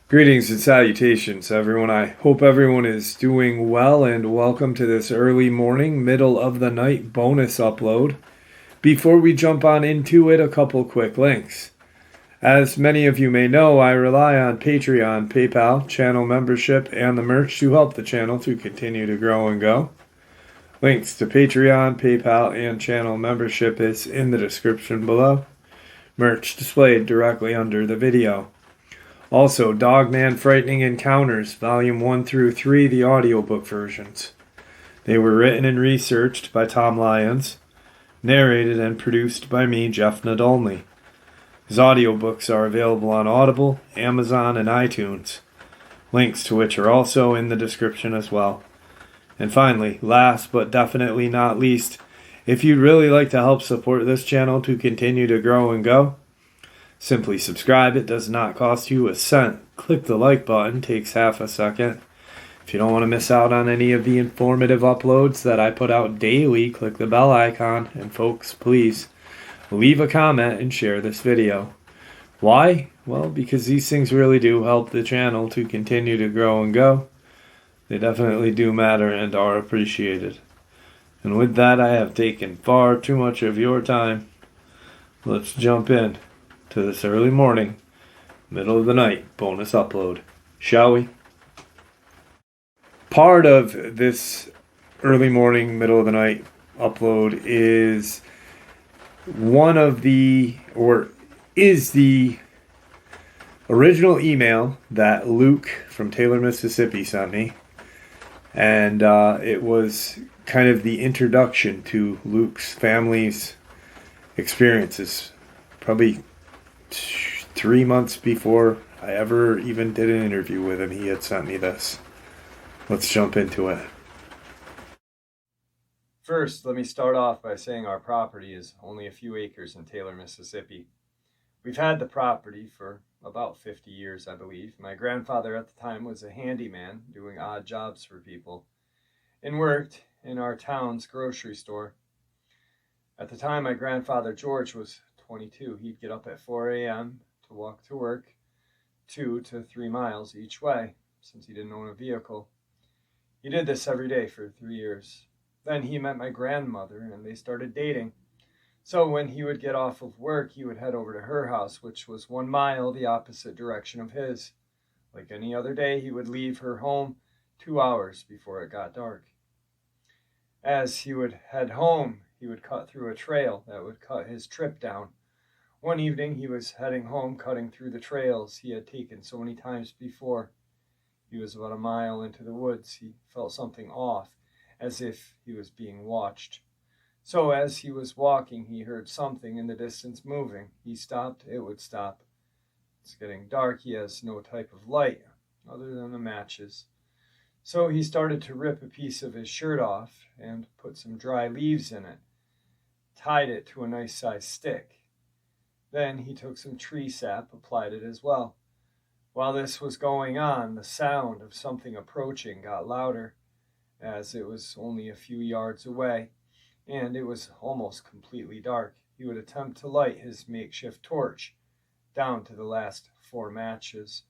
Greetings and salutations, everyone. I hope everyone is doing well, and welcome to this early morning, middle of the night bonus upload. Before we jump on into it, a couple quick links. As many of you may know, I rely on Patreon, PayPal, channel membership, and the merch to help the channel to continue to grow and go. Links to Patreon, PayPal, and channel membership is in the description below. Merch displayed directly under the video. Also, Dogman Frightening Encounters, Volume 1 through 3, the audiobook versions. They were written and researched by Tom Lyons, narrated and produced by me, Jeff Nadolny. His audiobooks are available on Audible, Amazon, and iTunes, links to which are also in the description as well. And finally, last but definitely not least, if you'd really like to help support this channel to continue to grow and go, simply subscribe. It does not cost you a cent. Click the like button, takes half a second. If you don't want to miss out on any of the informative uploads that I put out daily, click the bell icon. And folks, please leave a comment and share this video. Why? Well, because these things really do help the channel to continue to grow and go. They definitely do matter and are appreciated. And with that, I have taken far too much of your time. Let's jump in to this early morning, middle of the night bonus upload, shall we? Part of this early morning, middle of the night upload is the original email that Luke from Taylor, Mississippi sent me. And it was kind of the introduction to Luke's family's experiences, probably 3 months before I ever even did an interview with him. He had sent me this. Let's jump into it. First, let me start off by saying our property is only a few acres in Taylor, Mississippi. We've had the property for about 50 years, I believe. My grandfather at the time was a handyman doing odd jobs for people and worked in our town's grocery store. At the time, my grandfather George was 22. He'd get up at 4 a.m. to walk to work 2 to 3 miles each way, since he didn't own a vehicle. He did this every day for 3 years. Then he met my grandmother, and they started dating. So when he would get off of work, he would head over to her house, which was 1 mile the opposite direction of his. Like any other day, he would leave her home 2 hours before it got dark. As he would head home, he would cut through a trail that would cut his trip down. One evening, he was heading home, cutting through the trails he had taken so many times before. He was about a mile into the woods. He felt something off, as if he was being watched. So as he was walking, he heard something in the distance moving. He stopped, it would stop. It's getting dark. He has no type of light other than the matches. So he started to rip a piece of his shirt off and put some dry leaves in it, tied it to a nice sized stick. Then he took some tree sap, applied it as well. While this was going on, the sound of something approaching got louder, as it was only a few yards away, and it was almost completely dark. He would attempt to light his makeshift torch, down to the last 4 matches,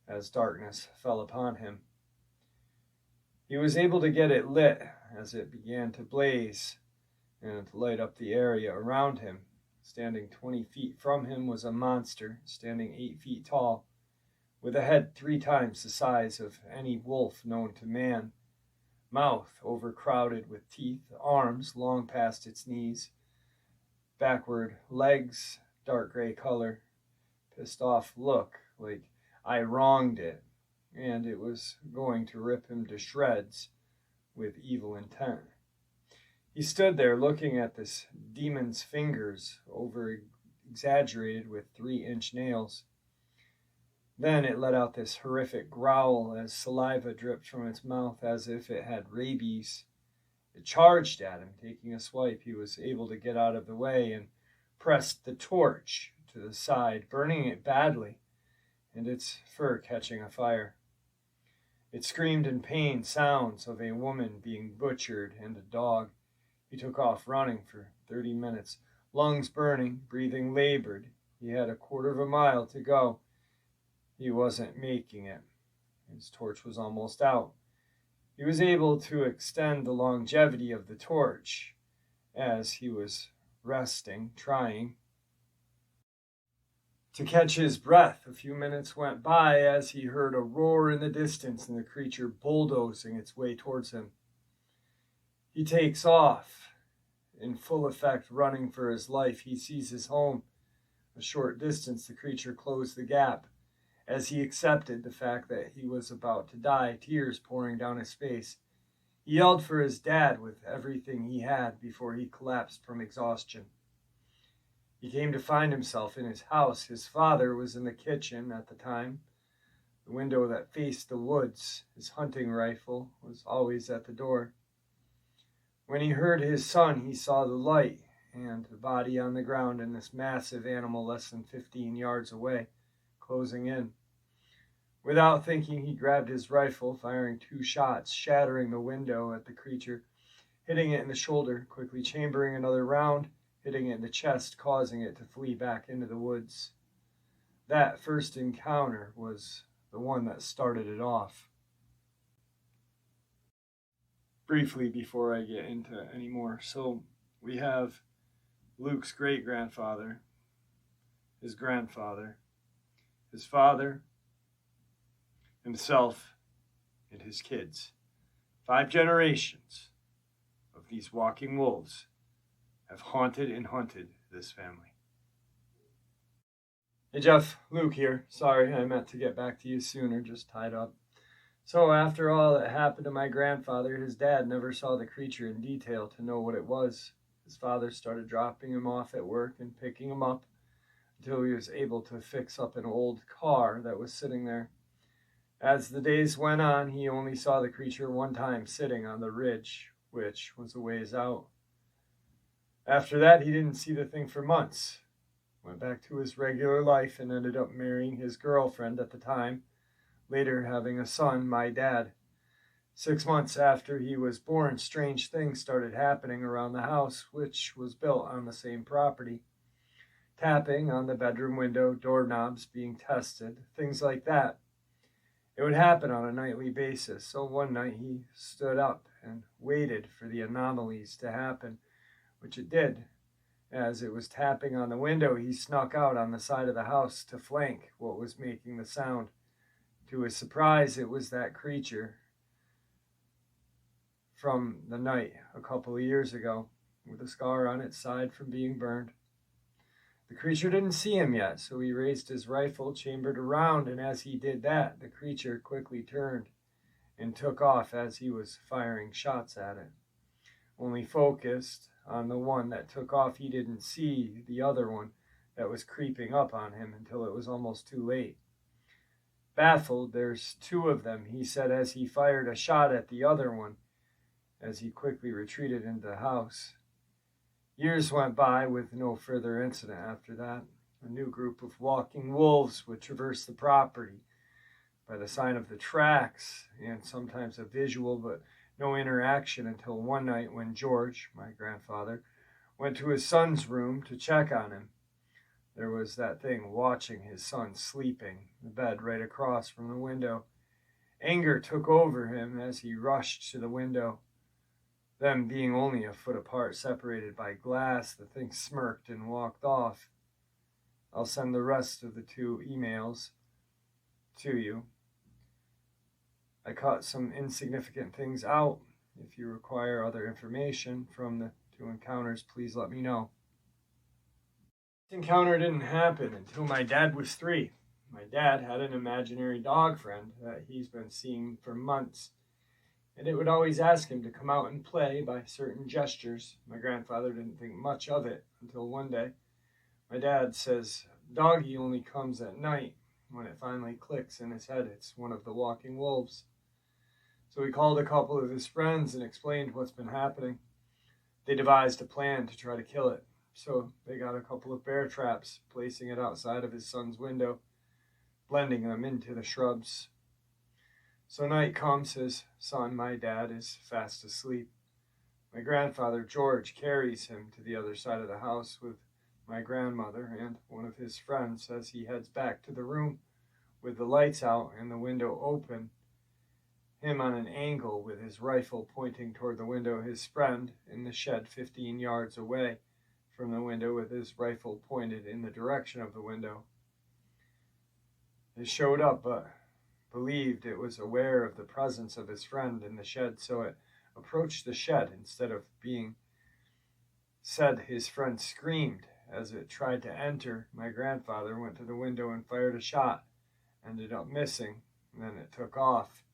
as darkness fell upon him. He was able to get it lit as it began to blaze and light up the area around him. Standing 20 feet from him was a monster, standing 8 feet tall, with a head 3 times the size of any wolf known to man, mouth overcrowded with teeth, arms long past its knees, backward legs, dark gray color, pissed off look like I wronged it, and it was going to rip him to shreds with evil intent. He stood there looking at this demon's fingers, over-exaggerated with 3-inch nails. Then it let out this horrific growl as saliva dripped from its mouth as if it had rabies. It charged at him. Taking a swipe, he was able to get out of the way and pressed the torch to the side, burning it badly, and its fur catching afire. It screamed in pain, sounds of a woman being butchered and a dog. He took off running for 30 minutes, lungs burning, breathing labored. He had a quarter of a mile to go. He wasn't making it. His torch was almost out. He was able to extend the longevity of the torch as he was resting, trying to catch his breath. A few minutes went by as he heard a roar in the distance and the creature bulldozing its way towards him. He takes off, in full effect, running for his life. He sees his home. A short distance, the creature closed the gap. As he accepted the fact that he was about to die, tears pouring down his face, he yelled for his dad with everything he had before he collapsed from exhaustion. He came to find himself in his house. His father was in the kitchen at the time, the window that faced the woods. His hunting rifle was always at the door. When he heard his son, he saw the light and the body on the ground and this massive animal less than 15 yards away, closing in. Without thinking, he grabbed his rifle, firing 2 shots, shattering the window at the creature, hitting it in the shoulder, quickly chambering another round, hitting it in the chest, causing it to flee back into the woods. That first encounter was the one that started it off. Briefly, before I get into any more, so we have Luke's great-grandfather, his grandfather, his father, himself, and his kids. 5 generations of these walking wolves have haunted and hunted this family. Hey Jeff, Luke here. Sorry, I meant to get back to you sooner, just tied up. So after all that happened to my grandfather, his dad never saw the creature in detail to know what it was. His father started dropping him off at work and picking him up until he was able to fix up an old car that was sitting there. As the days went on, he only saw the creature one time sitting on the ridge, which was a ways out. After that, he didn't see the thing for months. Went back to his regular life and ended up marrying his girlfriend at the time, later having a son, my dad. 6 months after he was born, strange things started happening around the house, which was built on the same property. Tapping on the bedroom window, doorknobs being tested, things like that. It would happen on a nightly basis, so one night he stood up and waited for the anomalies to happen, which it did. As it was tapping on the window, he snuck out on the side of the house to flank what was making the sound. To his surprise, it was that creature from the night a couple of years ago, with a scar on its side from being burned. The creature didn't see him yet, so he raised his rifle, chambered around, and as he did that, the creature quickly turned and took off as he was firing shots at it. Only focused on the one that took off, he didn't see the other one that was creeping up on him until it was almost too late. Baffled, there's 2 of them, he said as he fired a shot at the other one as he quickly retreated into the house. Years went by with no further incident after that. A new group of walking wolves would traverse the property by the sign of the tracks and sometimes a visual but no interaction until one night when George, my grandfather, went to his son's room to check on him. There was that thing watching his son sleeping, the bed right across from the window. Anger took over him as he rushed to the window. Them being only a foot apart, separated by glass, the thing smirked and walked off. I'll send the rest of the 2 emails to you. I cut some insignificant things out. If you require other information from the 2 encounters, please let me know. This encounter didn't happen until my dad was 3. My dad had an imaginary dog friend that he's been seeing for months, and it would always ask him to come out and play by certain gestures. My grandfather didn't think much of it until one day. My dad says, "Doggy only comes at night." When it finally clicks in his head, it's one of the walking wolves. So he called a couple of his friends and explained what's been happening. They devised a plan to try to kill it. So they got a couple of bear traps, placing it outside of his son's window, blending them into the shrubs. So night comes, his son, my dad, is fast asleep. My grandfather, George, carries him to the other side of the house with my grandmother and one of his friends as he heads back to the room with the lights out and the window open, him on an angle with his rifle pointing toward the window, his friend in the shed 15 yards away from the window with his rifle pointed in the direction of the window. It showed up, but believed it was aware of the presence of his friend in the shed, so it approached the shed instead of being said. His friend screamed as it tried to enter. My grandfather went to the window and fired a shot, ended up missing, and then it took off.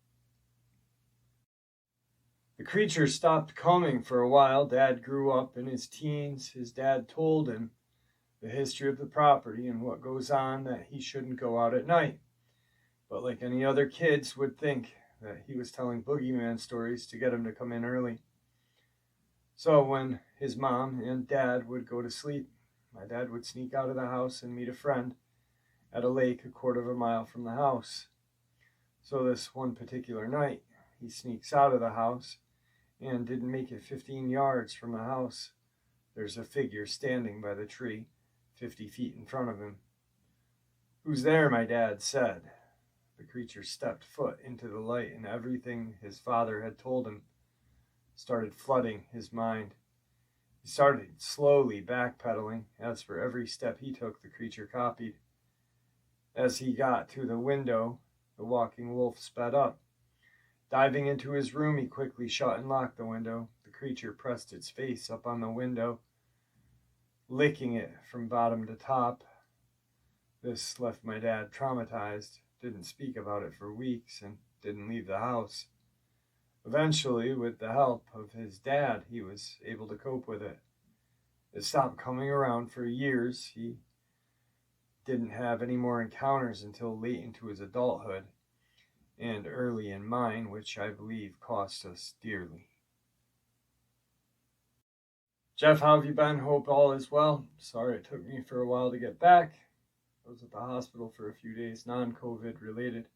The creature stopped coming for a while. Dad grew up in his teens. His dad told him the history of the property and what goes on, that he shouldn't go out at night. But like any other kids would think that he was telling boogeyman stories to get him to come in early. So when his mom and dad would go to sleep, my dad would sneak out of the house and meet a friend at a lake a quarter of a mile from the house. So this one particular night, he sneaks out of the house and didn't make it 15 yards from the house. There's a figure standing by the tree, 50 feet in front of him. "Who's there?" my dad said. The creature stepped foot into the light, and everything his father had told him started flooding his mind. He started slowly backpedaling. As for every step he took, the creature copied. As he got to the window, the walking wolf sped up. Diving into his room, he quickly shut and locked the window. The creature pressed its face up on the window, licking it from bottom to top. This left my dad traumatized, didn't speak about it for weeks, and didn't leave the house. Eventually, with the help of his dad, he was able to cope with it. It stopped coming around for years. He didn't have any more encounters until late into his adulthood, and early in mine, which I believe cost us dearly. Jeff, how have you been? Hope all is well. Sorry it took me for a while to get back. I was at the hospital for a few days, non-COVID related.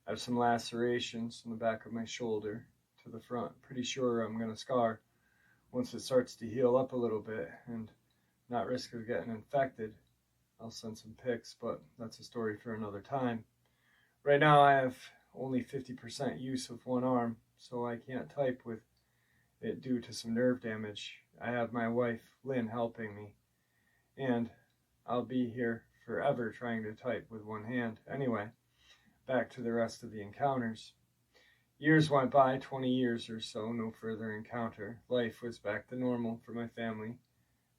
I have some lacerations in the back of my shoulder to the front. Pretty sure I'm going to scar once it starts to heal up a little bit and not risk of getting infected. I'll send some pics, but that's a story for another time. Right now I have only 50% use of one arm, so I can't type with it due to some nerve damage. I have my wife, Lynn, helping me, and I'll be here forever trying to type with one hand. Anyway, back to the rest of the encounters. Years went by, 20 years or so, no further encounter. Life was back to normal for my family,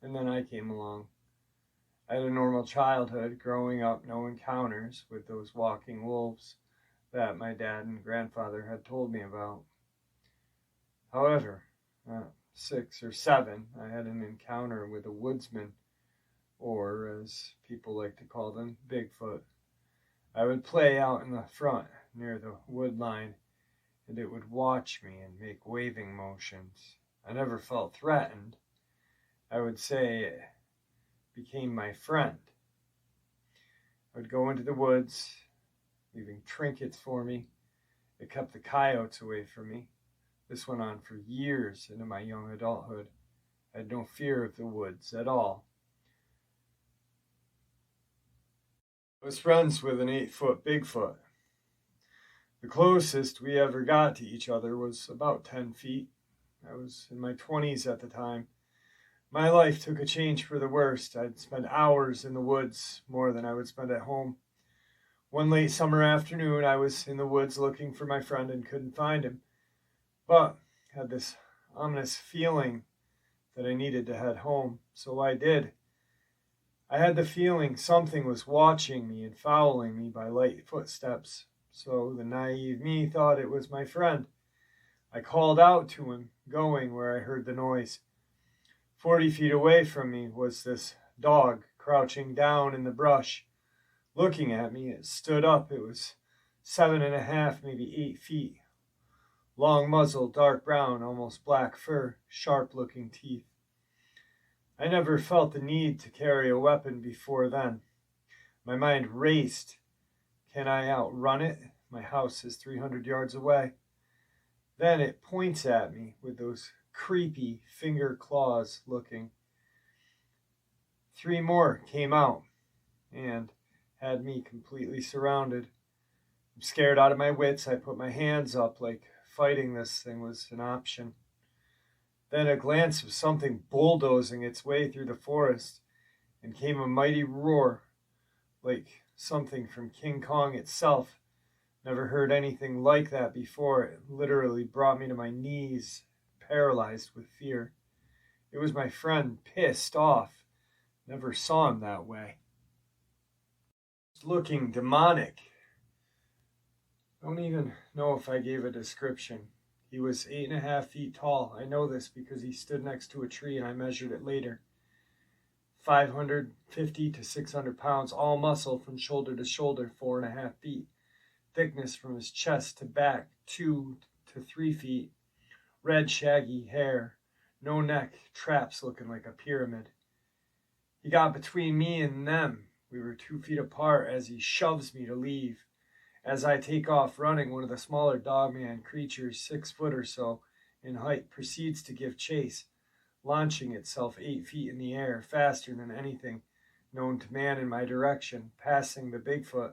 and then I came along. I had a normal childhood, growing up, no encounters with those walking wolves that my dad and grandfather had told me about. However, at 6 or 7, I had an encounter with a woodsman, or as people like to call them, Bigfoot. I would play out in the front near the wood line, and it would watch me and make waving motions. I never felt threatened. I would say it became my friend. I would go into the woods, leaving trinkets for me. It kept the coyotes away from me. This went on for years into my young adulthood. I had no fear of the woods at all. I was friends with an 8-foot Bigfoot. The closest we ever got to each other was about 10 feet. I was in my 20s at the time. My life took a change for the worst. I'd spend hours in the woods, more than I would spend at home. One late summer afternoon, I was in the woods looking for my friend and couldn't find him, but had this ominous feeling that I needed to head home, so I did. I had the feeling something was watching me and following me by light footsteps, so the naive me thought it was my friend. I called out to him, going where I heard the noise. 40 feet away from me was this dog crouching down in the brush, looking at me. It stood up. It was 7.5, maybe 8 feet. Long muzzle, dark brown, almost black fur, sharp-looking teeth. I never felt the need to carry a weapon before then. My mind raced. Can I outrun it? My house is 300 yards away. Then it points at me with those creepy finger claws looking. 3 more came out and had me completely surrounded. I'm scared out of my wits. I put my hands up like fighting this thing was an option. Then a glance of something bulldozing its way through the forest, and came a mighty roar, like something from King Kong itself. Never heard anything like that before. It literally brought me to my knees, paralyzed with fear. It was my friend, pissed off. Never saw him that way. Looking demonic. Don't even know if I gave a description. He was 8.5 feet tall. I know this because he stood next to a tree and I measured it later. 550 to 600 pounds, all muscle from shoulder to shoulder, 4.5 feet. Thickness from his chest to back, 2 to 3 feet. Red shaggy hair, no neck, traps looking like a pyramid. He got between me and them. We were 2 feet apart as he shoves me to leave. As I take off running, one of the smaller Dogman creatures, 6 foot or so in height, proceeds to give chase, launching itself 8 feet in the air, faster than anything known to man in my direction, passing the Bigfoot.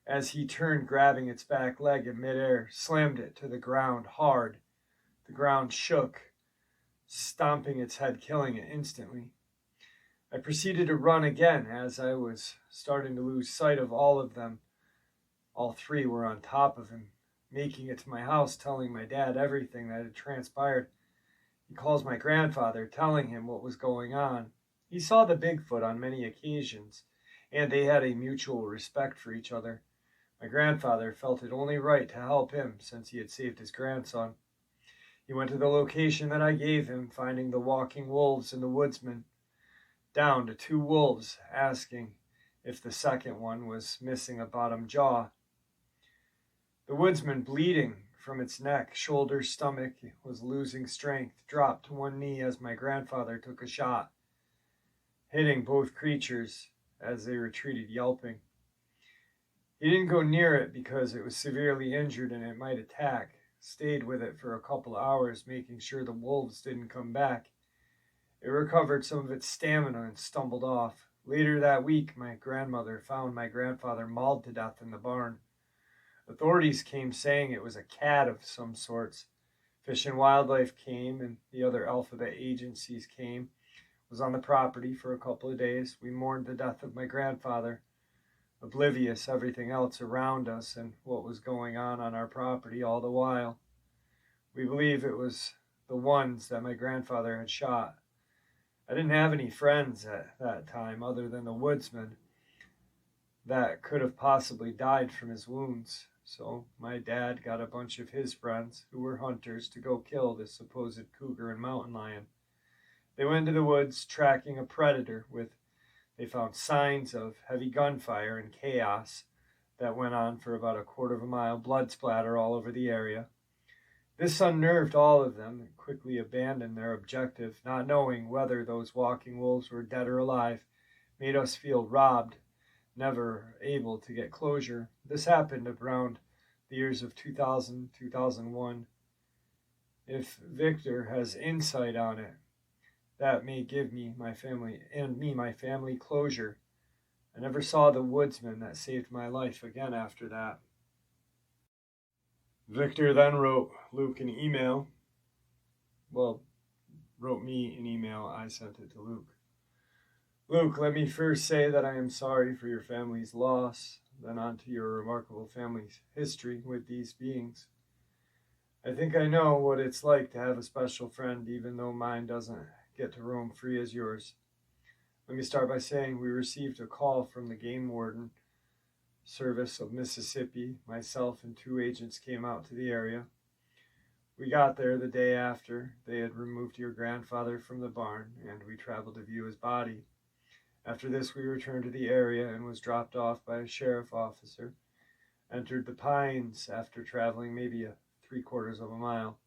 As he turned, grabbing its back leg in midair, slammed it to the ground hard. The ground shook, stomping its head, killing it instantly. I proceeded to run again as I was starting to lose sight of all of them. All 3 were on top of him, making it to my house, telling my dad everything that had transpired. He calls my grandfather, telling him what was going on. He saw the Bigfoot on many occasions, and they had a mutual respect for each other. My grandfather felt it only right to help him since he had saved his grandson. He went to the location that I gave him, finding the walking wolves and the woodsman, down to 2 wolves, asking if the second one was missing a bottom jaw. The woodsman, bleeding from its neck, shoulder, stomach, was losing strength, dropped to one knee as my grandfather took a shot, hitting both creatures as they retreated yelping. He didn't go near it because it was severely injured and it might attack. Stayed with it for a couple hours, making sure the wolves didn't come back. It recovered some of its stamina and stumbled off. Later that week, my grandmother found my grandfather mauled to death in the barn. Authorities came saying it was a cat of some sorts. Fish and Wildlife came and the other alphabet agencies came. Was on the property for a couple of days. We mourned the death of my grandfather, oblivious everything else around us and what was going on our property all the while. We believe it was the ones that my grandfather had shot. I didn't have any friends at that time other than the woodsman that could have possibly died from his wounds. So my dad got a bunch of his friends, who were hunters, to go kill this supposed cougar and mountain lion. They went to the woods tracking a predator. They found signs of heavy gunfire and chaos that went on for about a quarter of a mile, blood splatter all over the area. This unnerved all of them and quickly abandoned their objective, not knowing whether those walking wolves were dead or alive, made us feel robbed, never able to get closure. This happened around the years of 2000, 2001. If Victor has insight on it, that may give me, my family closure. I never saw the woodsman that saved my life again after that. Victor then wrote Luke an email. Well, wrote me an email. I sent it to Luke. Luke, let me first say that I am sorry for your family's loss, then on to your remarkable family's history with these beings. I think I know what it's like to have a special friend, even though mine doesn't get to roam free as yours. Let me start by saying we received a call from the Game Warden Service of Mississippi. Myself and 2 agents came out to the area. We got there the day after they had removed your grandfather from the barn, and we traveled to view his body. After this, we returned to the area and was dropped off by a sheriff officer. Entered the pines after traveling maybe 3/4 of a mile.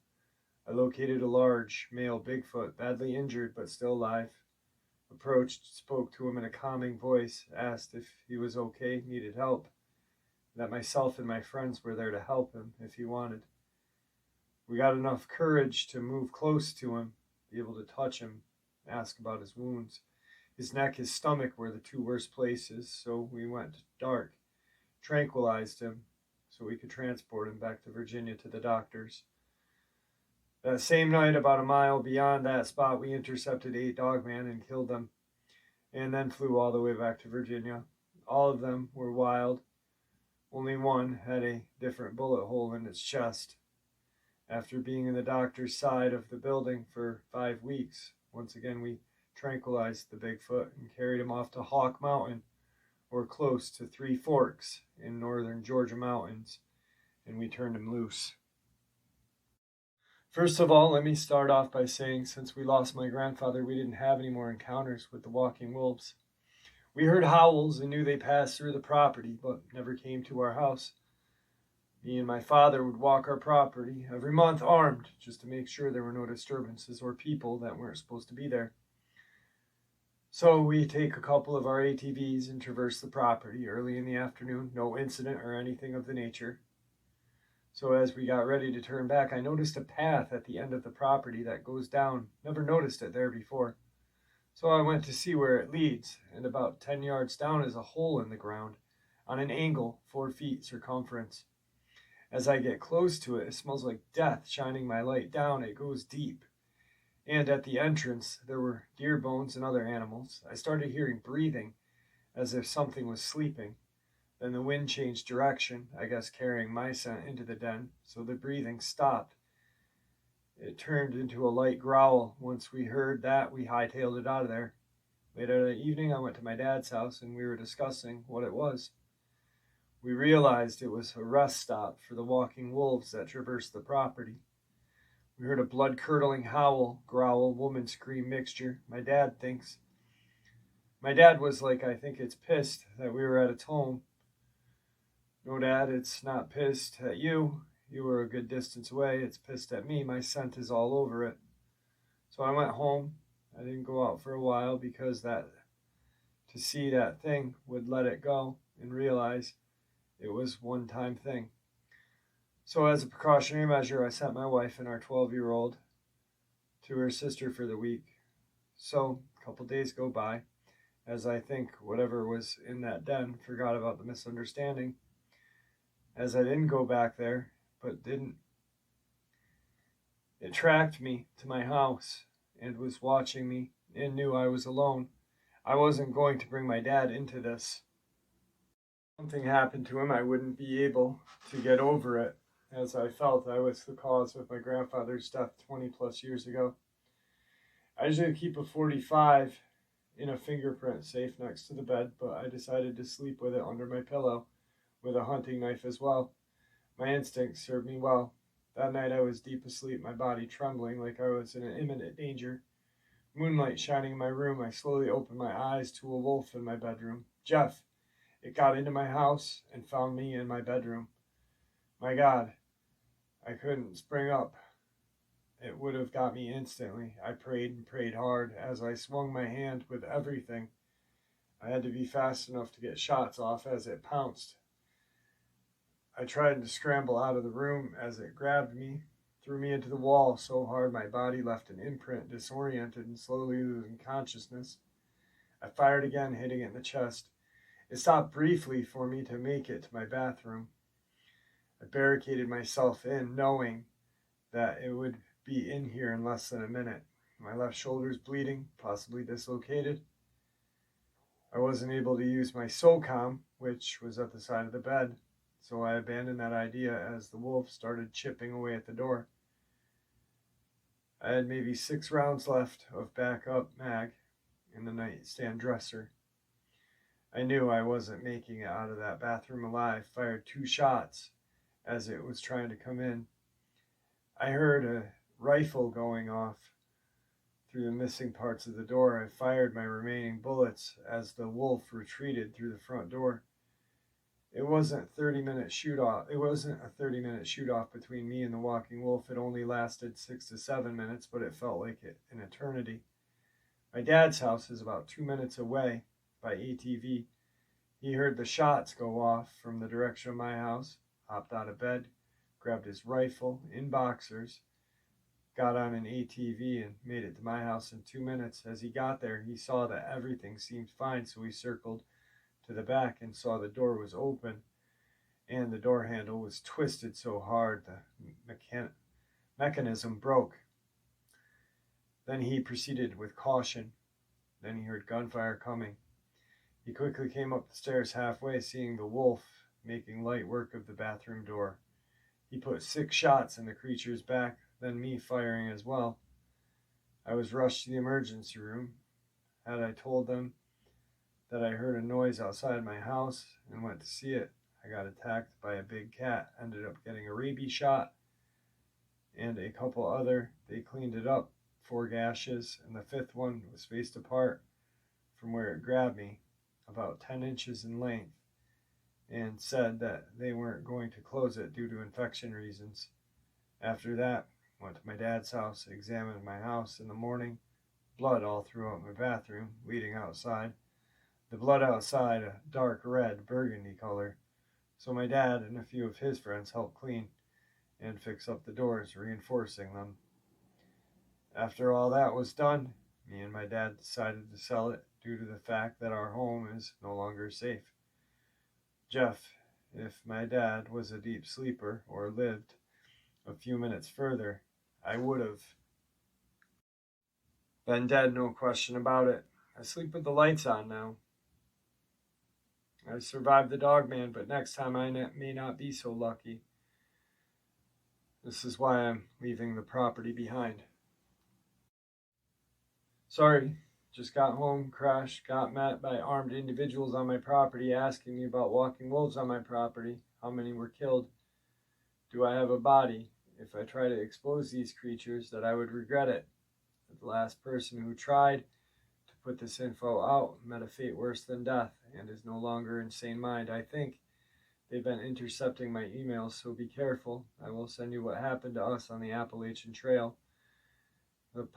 I located a large male Bigfoot, badly injured but still alive. Approached, spoke to him in a calming voice, asked if he was okay, needed help, that myself and my friends were there to help him if he wanted. We got enough courage to move close to him, be able to touch him, ask about his wounds. His neck, his stomach were the two worst places, so we went dark, tranquilized him so we could transport him back to Virginia to the doctors. That same night, about a mile beyond that spot, we intercepted 8 Dogman and killed them, and then flew all the way back to Virginia. All of them were wild. Only one had a different bullet hole in its chest. After being in the doctor's side of the building for 5 weeks, once again we tranquilized the Bigfoot and carried him off to Hawk Mountain, or close to Three Forks in northern Georgia mountains, and we turned him loose. First of all, let me start off by saying, since we lost my grandfather, we didn't have any more encounters with the walking wolves. We heard howls and knew they passed through the property, but never came to our house. Me and my father would walk our property every month armed, just to make sure there were no disturbances or people that weren't supposed to be there. So we take a couple of our ATVs and traverse the property early in the afternoon, no incident or anything of the nature. So as we got ready to turn back, I noticed a path at the end of the property that goes down. Never noticed it there before. So I went to see where it leads, and about 10 yards down is a hole in the ground on an angle 4 feet circumference. As I get close to it, it smells like death. Shining my light down, it goes deep. And at the entrance, there were deer bones and other animals. I started hearing breathing, as if something was sleeping. Then the wind changed direction, I guess carrying my scent into the den, so the breathing stopped. It turned into a light growl. Once we heard that, we hightailed it out of there. Later that evening, I went to my dad's house, and we were discussing what it was. We realized it was a rest stop for the walking wolves that traversed the property. We heard a blood-curdling howl, growl, woman scream mixture. My dad was like, I think it's pissed that we were at its home. No, Dad, it's not pissed at you. You were a good distance away. It's pissed at me. My scent is all over it. So I went home. I didn't go out for a while because to see that thing would let it go and realize it was a one-time thing. So as a precautionary measure, I sent my wife and our 12-year-old to her sister for the week. So a couple days go by, as I think whatever was in that den forgot about the misunderstanding. As I didn't go back there, it tracked me to my house and was watching me and knew I was alone. I wasn't going to bring my dad into this. Something happened to him, I wouldn't be able to get over it, as I felt I was the cause of my grandfather's death 20 plus years ago. I usually keep a .45 in a fingerprint safe next to the bed, but I decided to sleep with it under my pillow, with a hunting knife as well. My instincts served me well. That night I was deep asleep, my body trembling like I was in an imminent danger. Moonlight shining in my room, I slowly opened my eyes to a wolf in my bedroom. Jeff. It got into my house and found me in my bedroom. My God, I couldn't spring up. It would have got me instantly. I prayed and prayed hard as I swung my hand with everything. I had to be fast enough to get shots off as it pounced. I tried to scramble out of the room as it grabbed me, threw me into the wall so hard my body left an imprint, disoriented and slowly losing consciousness. I fired again, hitting it in the chest. It stopped briefly for me to make it to my bathroom. I barricaded myself in, knowing that it would be in here in less than a minute. My left shoulder's bleeding, possibly dislocated. I wasn't able to use my SOCOM, which was at the side of the bed, so I abandoned that idea as the wolf started chipping away at the door. I had maybe 6 rounds left of backup mag in the nightstand dresser. I knew I wasn't making it out of that bathroom alive. Fired 2 shots as it was trying to come in. I heard a rifle going off through the missing parts of the door. I fired my remaining bullets as the wolf retreated through the front door. It wasn't a 30-minute shoot off between me and the walking wolf. It only lasted 6 to 7 minutes, but it felt like an eternity. My dad's house is about 2 minutes away by ATV. He heard the shots go off from the direction of my house, hopped out of bed, grabbed his rifle in boxers, got on an ATV, and made it to my house in 2 minutes. As he got there, he saw that everything seemed fine, so he circled to the back and saw the door was open and the door handle was twisted so hard the mechanism broke. Then he proceeded with caution. Then he heard gunfire coming. He quickly came up the stairs halfway, seeing the wolf making light work of the bathroom door. He put 6 shots in the creature's back, then me firing as well. I was rushed to the emergency room. Had I told them that I heard a noise outside my house and went to see it, I got attacked by a big cat, ended up getting a rabies shot and a couple other. They cleaned it up, 4 gashes, and the 5th one was spaced apart from where it grabbed me, about 10 inches in length, and said that they weren't going to close it due to infection reasons. After that, went to my dad's house, examined my house in the morning, blood all throughout my bathroom, leading outside. The blood outside, a dark red burgundy color. So my dad and a few of his friends helped clean and fix up the doors, reinforcing them. After all that was done, me and my dad decided to sell it due to the fact that our home is no longer safe. Jeff, if my dad was a deep sleeper or lived a few minutes further, I would have been dead, no question about it. I sleep with the lights on now. I survived the Dogman, but next time I may not be so lucky. This is why I'm leaving the property behind. Sorry, just got home, crashed, got met by armed individuals on my property asking me about walking wolves on my property, how many were killed, do I have a body, if I try to expose these creatures that I would regret it. The last person who tried to put this info out met a fate worse than death and is no longer in sane mind. I think they've been intercepting my emails, so be careful. I will send you what happened to us on the Appalachian Trail. I'll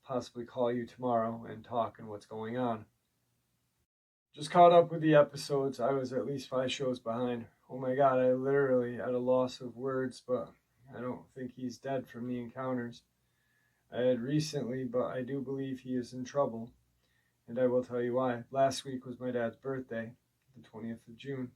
possibly call you tomorrow and talk on what's going on. Just caught up with the episodes. I was at least 5 shows behind. Oh my god, I literally at a loss of words, but I don't think he's dead from the encounters I had recently, but I do believe he is in trouble, and I will tell you why. Last week was my dad's birthday, the 20th of June.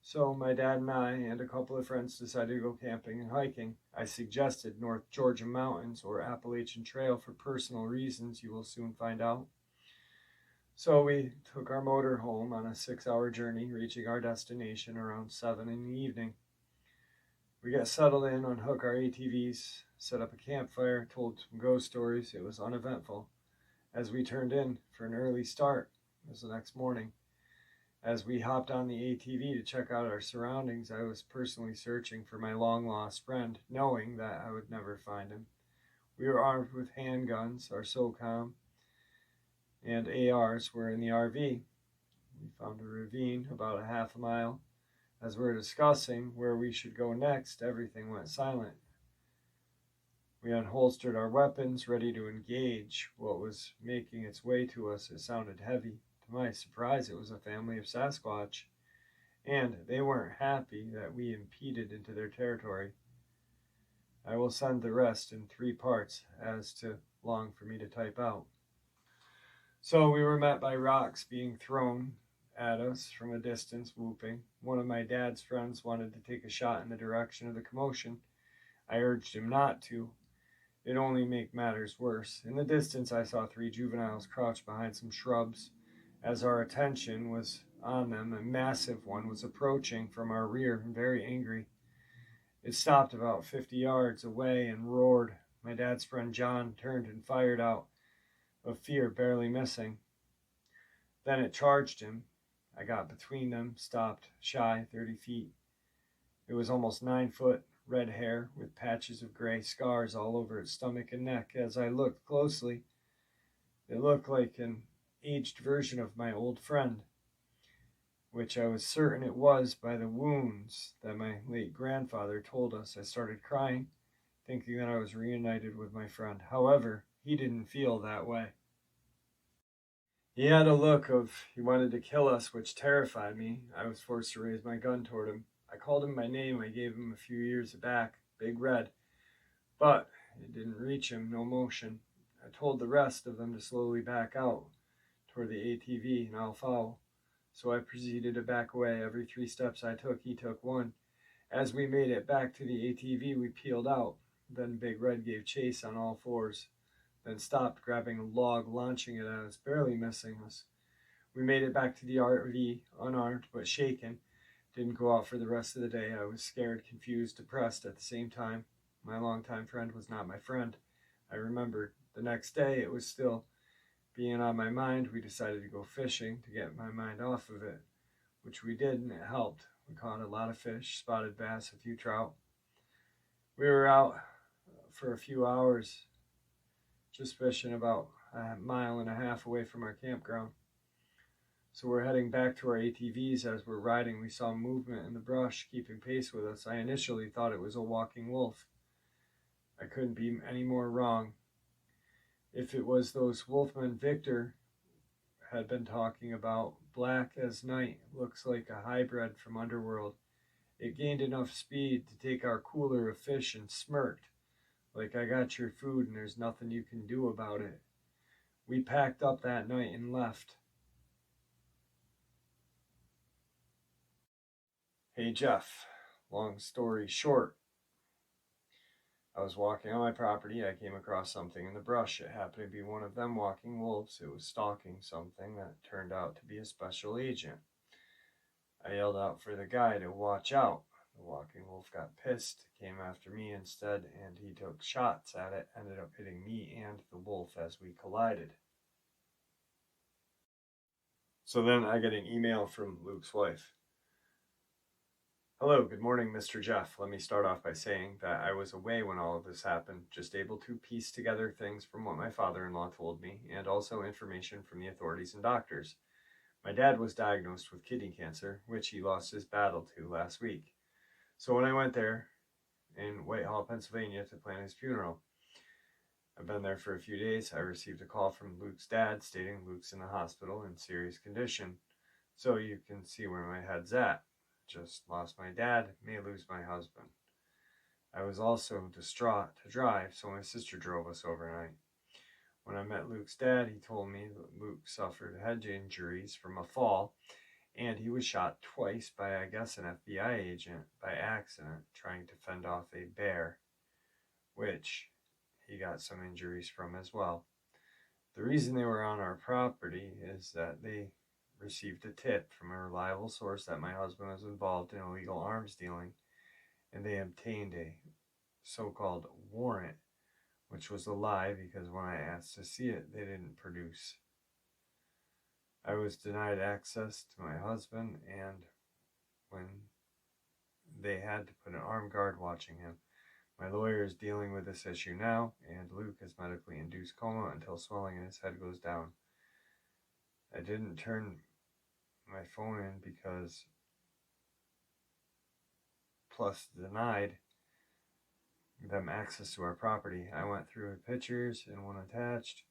So my dad and I and a couple of friends decided to go camping and hiking. I suggested North Georgia Mountains or Appalachian Trail for personal reasons you will soon find out. So we took our motor home on a 6-hour journey, reaching our destination around 7 in the evening. We got settled in, unhook our ATVs, set up a campfire, told some ghost stories. It was uneventful. As we turned in for an early start, it was the next morning. As we hopped on the ATV to check out our surroundings, I was personally searching for my long-lost friend, knowing that I would never find him. We were armed with handguns, our SOCOM, and ARs were in the RV. We found a ravine about a half a mile. As we were discussing where we should go next, everything went silent. We unholstered our weapons, ready to engage what was making its way to us. It sounded heavy. To my surprise, it was a family of Sasquatch, and they weren't happy that we impeded into their territory. I will send the rest in 3 parts, as too long for me to type out. So we were met by rocks being thrown at us from a distance, whooping. One of my dad's friends wanted to take a shot in the direction of the commotion. I urged him not to. It'd only make matters worse. In the distance, I saw 3 juveniles crouched behind some shrubs. As our attention was on them, a massive one was approaching from our rear and very angry. It stopped about 50 yards away and roared. My dad's friend John turned and fired out of fear, barely missing. Then it charged him. I got between them, stopped shy 30 feet. It was almost 9 foot, red hair with patches of gray scars all over its stomach and neck. As I looked closely, it looked like an aged version of my old friend, which I was certain it was by the wounds that my late grandfather told us. I started crying, thinking that I was reunited with my friend. However, he didn't feel that way. He had a look of he wanted to kill us, which terrified me. I was forced to raise my gun toward him. I called him by name. I gave him a few years back, Big Red, but it didn't reach him, no motion. I told the rest of them to slowly back out toward the ATV, and I'll follow. So I proceeded to back away. Every 3 steps I took, he took 1. As we made it back to the ATV, we peeled out. Then Big Red gave chase on all 4s, then stopped, grabbing a log, launching it at us, barely missing us. We made it back to the RV, unarmed but shaken. Didn't go out for the rest of the day. I was scared, confused, depressed at the same time. My longtime friend was not my friend. I remembered. The next day, it was still being on my mind. We decided to go fishing to get my mind off of it, which we did, and it helped. We caught a lot of fish, spotted bass, a few trout. We were out for a few hours, just fishing about a mile and a half away from our campground. So we're heading back to our ATVs. As we're riding, we saw movement in the brush, keeping pace with us. I initially thought it was a walking wolf. I couldn't be any more wrong. If it was those wolfmen Victor had been talking about, black as night, looks like a hybrid from Underworld. It gained enough speed to take our cooler of fish and smirked, like, I got your food and there's nothing you can do about it. We packed up that night and left. Hey Jeff, long story short, I was walking on my property. I came across something in the brush. It happened to be one of them walking wolves. It was stalking something that turned out to be a special agent. I yelled out for the guy to watch out. The walking wolf got pissed, came after me instead, and he took shots at it, ended up hitting me and the wolf as we collided. So then I get an email from Luke's wife. Hello, good morning, Mr. Jeff. Let me start off by saying that I was away when all of this happened, just able to piece together things from what my father-in-law told me, and also information from the authorities and doctors. My dad was diagnosed with kidney cancer, which he lost his battle to last week. So when I went there in Whitehall, Pennsylvania to plan his funeral, I've been there for a few days. I received a call from Luke's dad stating Luke's in the hospital in serious condition. So you can see where my head's at. Just lost my dad, may lose my husband. I was also distraught to drive, so my sister drove us overnight. When I met Luke's dad, he told me that Luke suffered head injuries from a fall, and he was shot twice by, I guess, an FBI agent by accident trying to fend off a bear, which he got some injuries from as well. The reason they were on our property is that they received a tip from a reliable source that my husband was involved in illegal arms dealing, and they obtained a so-called warrant, which was a lie because when I asked to see it, they didn't produce. I was denied access to my husband, and when they had to put an armed guard watching him. My lawyer is dealing with this issue now, and Luke is medically induced coma until swelling in his head goes down. I didn't turn my phone in because plus denied them access to our property. I went through pictures and one attached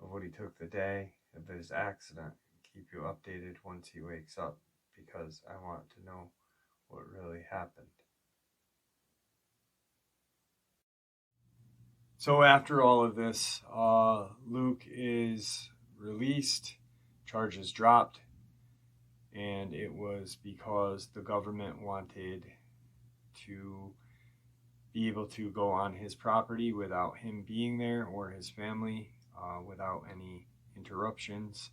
of what he took the day of his accident. Keep you updated once he wakes up because I want to know what really happened. So after all of this, Luke is released, charges dropped, and it was because the government wanted to be able to go on his property without him being there or his family, without any interruptions.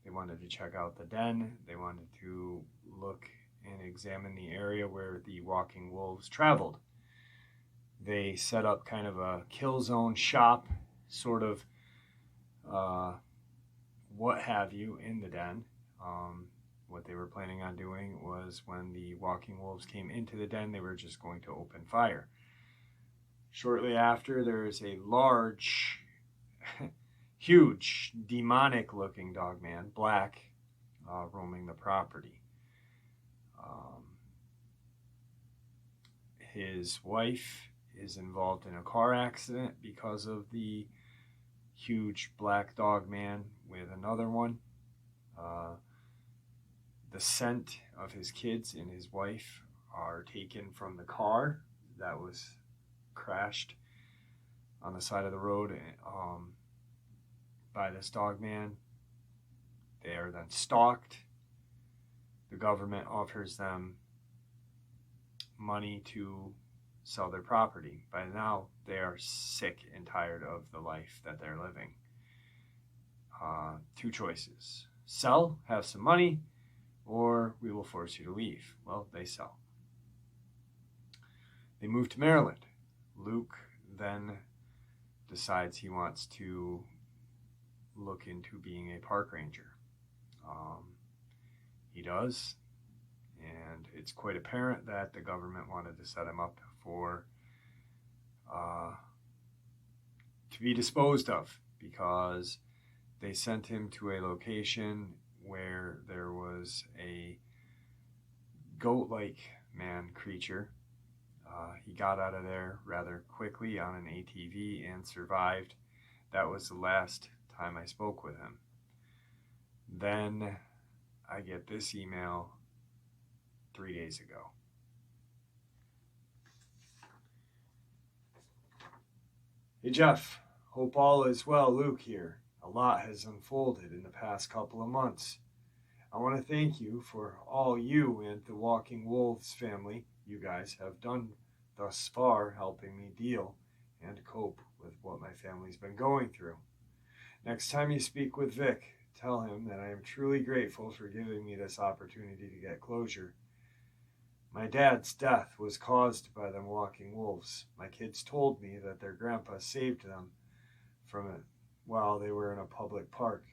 They wanted to check out the den. They wanted to look and examine the area where the walking wolves traveled. They set up kind of a kill zone shop, sort of what have you, in the den. What they were planning on doing was when the walking wolves came into the den, they were just going to open fire. Shortly after, there is a large, huge, demonic-looking Dogman, black, roaming the property. His wife is involved in a car accident because of the huge black Dogman with another one. The scent of his kids and his wife are taken from the car that was crashed on the side of the road by this Dogman. They are then stalked. The government offers them money to sell their property. By now, they are sick and tired of the life that they're living. Two choices: sell, have some money, or we will force you to leave. Well, they sell. They move to Maryland. Luke then decides he wants to look into being a park ranger. He does, and it's quite apparent that the government wanted to set him up for to be disposed of, because they sent him to a location where there was a goat-like man creature. He got out of there rather quickly on an ATV and survived. That was the last time I spoke with him. Then I get this email 3 days ago. Hey Jeff, hope all is well. Luke here. A lot has unfolded in the past couple of months. I want to thank you for all you and the Walking Wolves family, you guys, have done thus far, helping me deal and cope with what my family's been going through. Next time you speak with Vic, tell him that I am truly grateful for giving me this opportunity to get closure. My dad's death was caused by them walking wolves. My kids told me that their grandpa saved them from it while they were in a public park.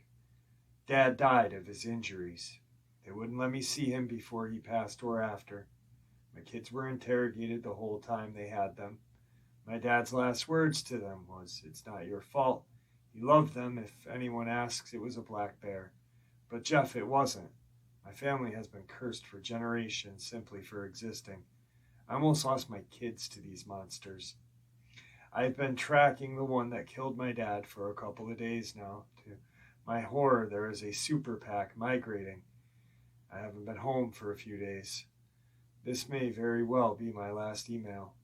Dad died of his injuries. They wouldn't let me see him before he passed or after. My kids were interrogated the whole time they had them. My dad's last words to them was, "It's not your fault. You loved them. If anyone asks, it was a black bear." But Jeff, it wasn't. My family has been cursed for generations simply for existing. I almost lost my kids to these monsters. I've been tracking the one that killed my dad for a couple of days now. To my horror, there is a super PAC migrating. I haven't been home for a few days. This may very well be my last email.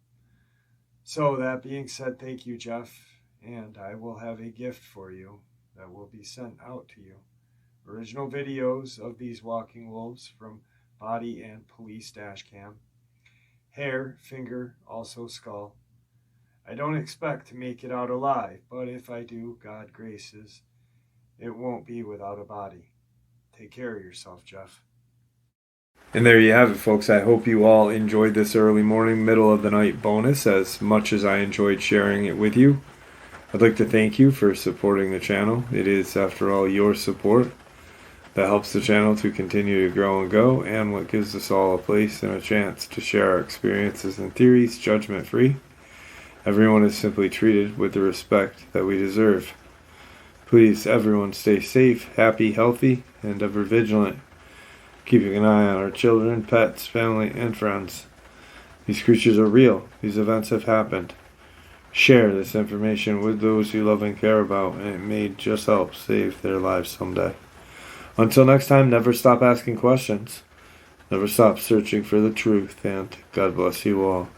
So that being said, thank you, Jeff, and I will have a gift for you that will be sent out to you. Original videos of these walking wolves from body and police dash cam. Hair, finger, also skull. I don't expect to make it out alive, but if I do, God graces, it won't be without a body. Take care of yourself, Jeff. And there you have it, folks. I hope you all enjoyed this early morning, middle of the night bonus as much as I enjoyed sharing it with you. I'd like to thank you for supporting the channel. It is, after all, your support that helps the channel to continue to grow and go, and what gives us all a place and a chance to share our experiences and theories judgment-free. Everyone is simply treated with the respect that we deserve. Please, everyone, stay safe, happy, healthy, and ever vigilant, keeping an eye on our children, pets, family, and friends. These creatures are real. These events have happened. Share this information with those you love and care about, and it may just help save their lives someday. Until next time, never stop asking questions. Never stop searching for the truth, and God bless you all.